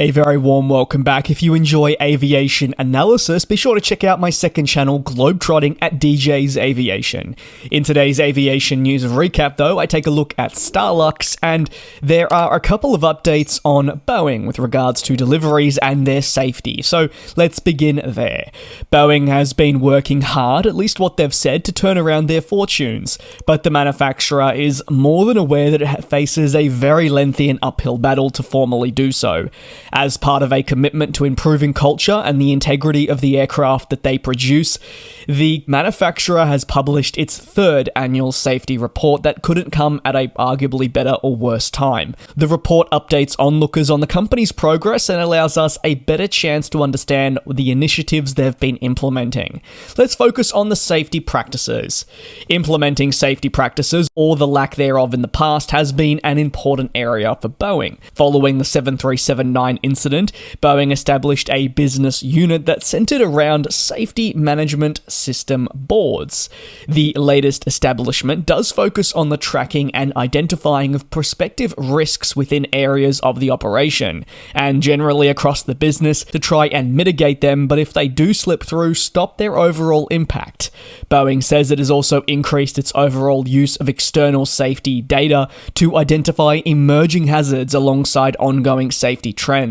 A very warm welcome back. If you enjoy aviation analysis, be sure to check out my second channel, Globetrotting at DJ's Aviation. In today's aviation news recap, though, I take a look at STARLUX, and there are a couple of updates on Boeing with regards to deliveries and their safety. So let's begin there. Boeing has been working hard, at least what they've said, to turn around their fortunes, but the manufacturer is more than aware that it faces a very lengthy and uphill battle to formally do so. As part of a commitment to improving culture and the integrity of the aircraft that they produce, the manufacturer has published its third annual safety report that couldn't come at a arguably better or worse time. The report updates onlookers on the company's progress and allows us a better chance to understand the initiatives they've been implementing. Let's focus on the safety practices. Implementing safety practices, or the lack thereof in the past, has been an important area for Boeing. Following the 737-9 incident, Boeing established a business unit that centered around safety management system boards. The latest establishment does focus on the tracking and identifying of prospective risks within areas of the operation, and generally across the business to try and mitigate them, but if they do slip through, stop their overall impact. Boeing says it has also increased its overall use of external safety data to identify emerging hazards alongside ongoing safety trends.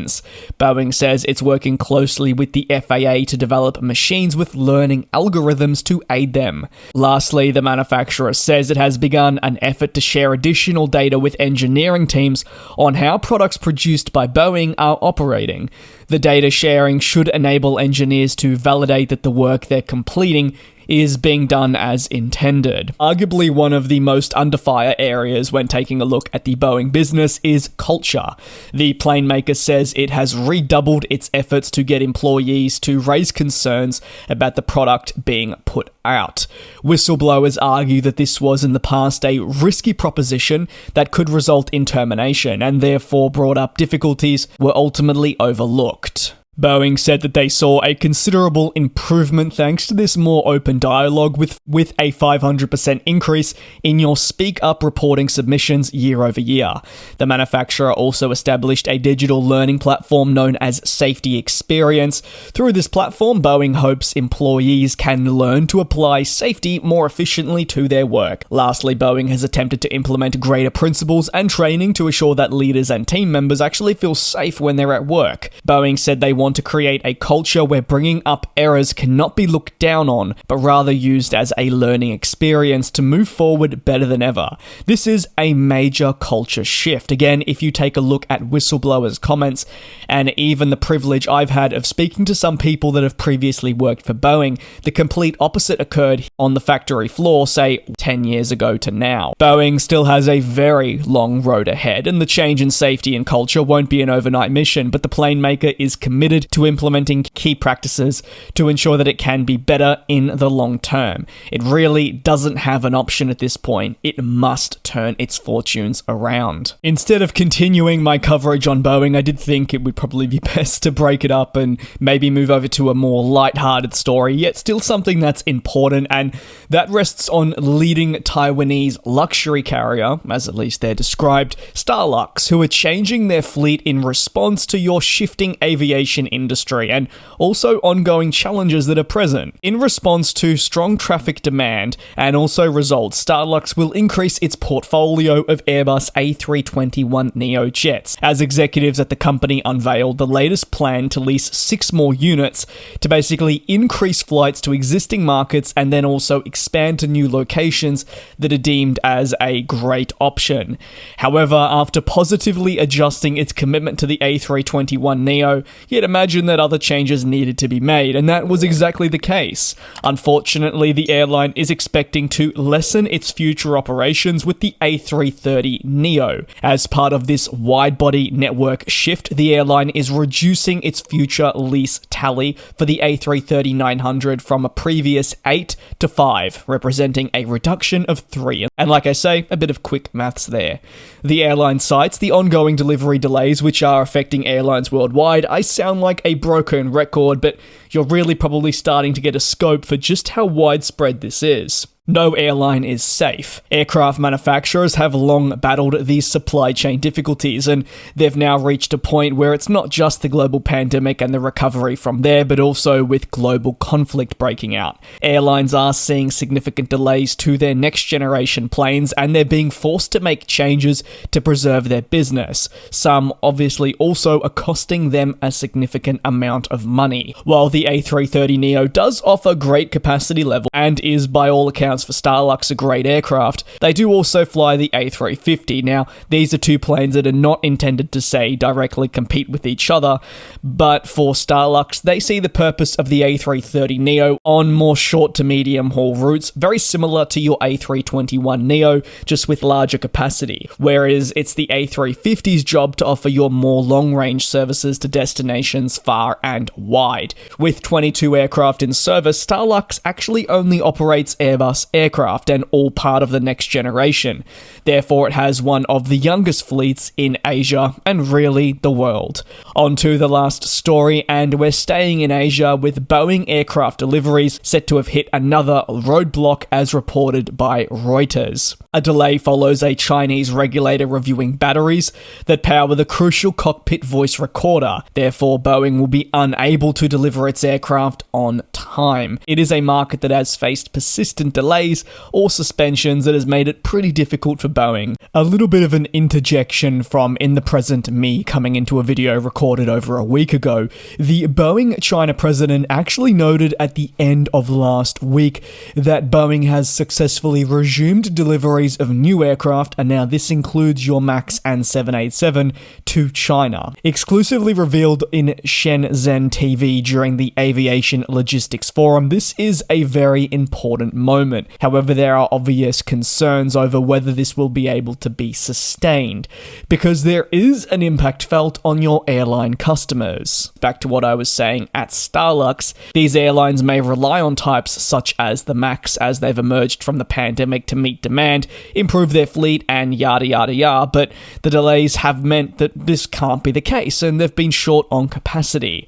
Boeing says it's working closely with the FAA to develop machines with learning algorithms to aid them. Lastly, the manufacturer says it has begun an effort to share additional data with engineering teams on how products produced by Boeing are operating. The data sharing should enable engineers to validate that the work they're completing is being done as intended. Arguably one of the most under fire areas when taking a look at the Boeing business is culture. The plane maker says it has redoubled its efforts to get employees to raise concerns about the product being put out. Whistleblowers argue that this was in the past a risky proposition that could result in termination, and therefore brought up difficulties were ultimately overlooked. Boeing said that they saw a considerable improvement thanks to this more open dialogue with a 500% increase in your Speak Up reporting submissions year over year. The manufacturer also established a digital learning platform known as Safety Experience. Through this platform, Boeing hopes employees can learn to apply safety more efficiently to their work. Lastly, Boeing has attempted to implement greater principles and training to ensure that leaders and team members actually feel safe when they're at work. Boeing said they want to create a culture where bringing up errors cannot be looked down on, but rather used as a learning experience to move forward better than ever. This is a major culture shift. Again, if you take a look at whistleblowers' comments, and even the privilege I've had of speaking to some people that have previously worked for Boeing, the complete opposite occurred on the factory floor, say 10 years ago to now. Boeing still has a very long road ahead, and the change in safety and culture won't be an overnight mission, but the plane maker is committed to implementing key practices to ensure that it can be better in the long term. It really doesn't have an option at this point. It must turn its fortunes around. Instead of continuing my coverage on Boeing, I did think it would probably be best to break it up and maybe move over to a more light-hearted story, yet still something that's important, and that rests on leading Taiwanese luxury carrier, as at least they're described, STARLUX, who are changing their fleet in response to your shifting aviation industry and also ongoing challenges that are present. In response to strong traffic demand and also results, STARLUX will increase its portfolio of Airbus A321neo jets, as executives at the company unveiled the latest plan to lease 6 more units to basically increase flights to existing markets and then also expand to new locations that are deemed as a great option. However, after positively adjusting its commitment to the A321neo, you'd imagine that other changes needed to be made, and that was exactly the case. Unfortunately, the airline is expecting to lessen its future operations with the A330neo. As part of this wide-body network shift, the airline is reducing its future lease tally for the A330-900 from a previous 8 to 5, representing a reduction of 3. And like I say, a bit of quick maths there. The airline cites the ongoing delivery delays which are affecting airlines worldwide. I sound like a broken record, but you're really probably starting to get a scope for just how widespread this is. No airline is safe. Aircraft manufacturers have long battled these supply chain difficulties, and they've now reached a point where it's not just the global pandemic and the recovery from there, but also with global conflict breaking out. Airlines are seeing significant delays to their next generation planes, and they're being forced to make changes to preserve their business. Some obviously also are costing them a significant amount of money. While the A330neo does offer great capacity level and is by all accounts for STARLUX a great aircraft, they do also fly the A350. Now, these are two planes that are not intended to, say, directly compete with each other, but for STARLUX, they see the purpose of the A330neo on more short to medium haul routes, very similar to your A321neo, just with larger capacity, whereas it's the A350's job to offer your more long-range services to destinations far and wide. With 22 aircraft in service, STARLUX actually only operates Airbus aircraft and all part of the next generation. Therefore, it has one of the youngest fleets in Asia and really the world. On to the last story, and we're staying in Asia with Boeing aircraft deliveries set to have hit another roadblock as reported by Reuters. A delay follows a Chinese regulator reviewing batteries that power the crucial cockpit voice recorder. Therefore, Boeing will be unable to deliver its aircraft on time. It is a market that has faced persistent delays or suspensions that has made it pretty difficult for Boeing. A little bit of an interjection from in the present me coming into a video recorded over a week ago. The Boeing China president actually noted at the end of last week that Boeing has successfully resumed deliveries of new aircraft, and now this includes your MAX and 787 to China. Exclusively revealed in Shenzhen TV during the Aviation Logistics Forum, this is a very important moment. However, there are obvious concerns over whether this will be able to be sustained, because there is an impact felt on your airline customers. Back to what I was saying at STARLUX, these airlines may rely on types such as the MAX as they've emerged from the pandemic to meet demand, improve their fleet, and yada yada yada, but the delays have meant that this can't be the case, and they've been short on capacity.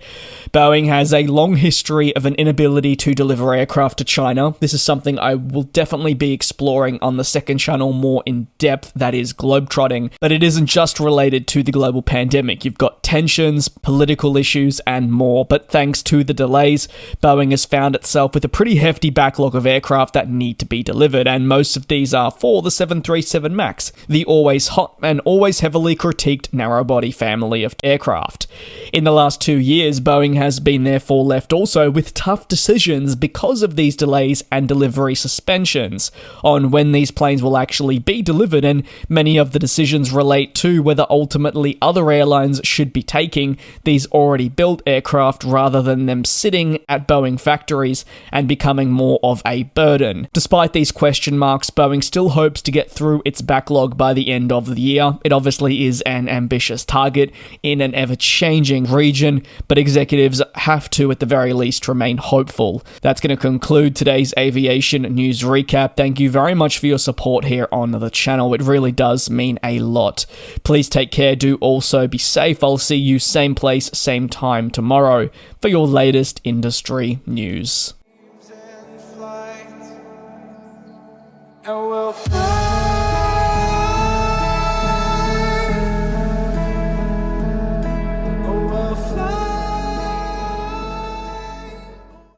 Boeing has a long history of an inability to deliver aircraft to China. This is something I will definitely be exploring on the second channel more in depth, that is globetrotting, but it isn't just related to the global pandemic. You've got tensions, political issues, and more, but thanks to the delays, Boeing has found itself with a pretty hefty backlog of aircraft that need to be delivered, and most of these are for the 737 MAX, the always hot and always heavily critiqued narrow-body family of aircraft. In the last 2 years, Boeing has been therefore left also with tough decisions because of these delays and delivery suspensions on when these planes will actually be delivered, and many of the decisions relate to whether ultimately other airlines should be taking these already built aircraft rather than them sitting at Boeing factories and becoming more of a burden. Despite these question marks, Boeing still hopes to get through its backlog by the end of the year. It obviously is an ambitious target in an ever-changing region, but executives have to, at the very least, remain hopeful. That's going to conclude today's aviation news recap. Thank you very much for your support here on the channel. It really does mean a lot. Please take care. Do also be safe. I'll see you same place, same time tomorrow for your latest industry news. And we'll fly.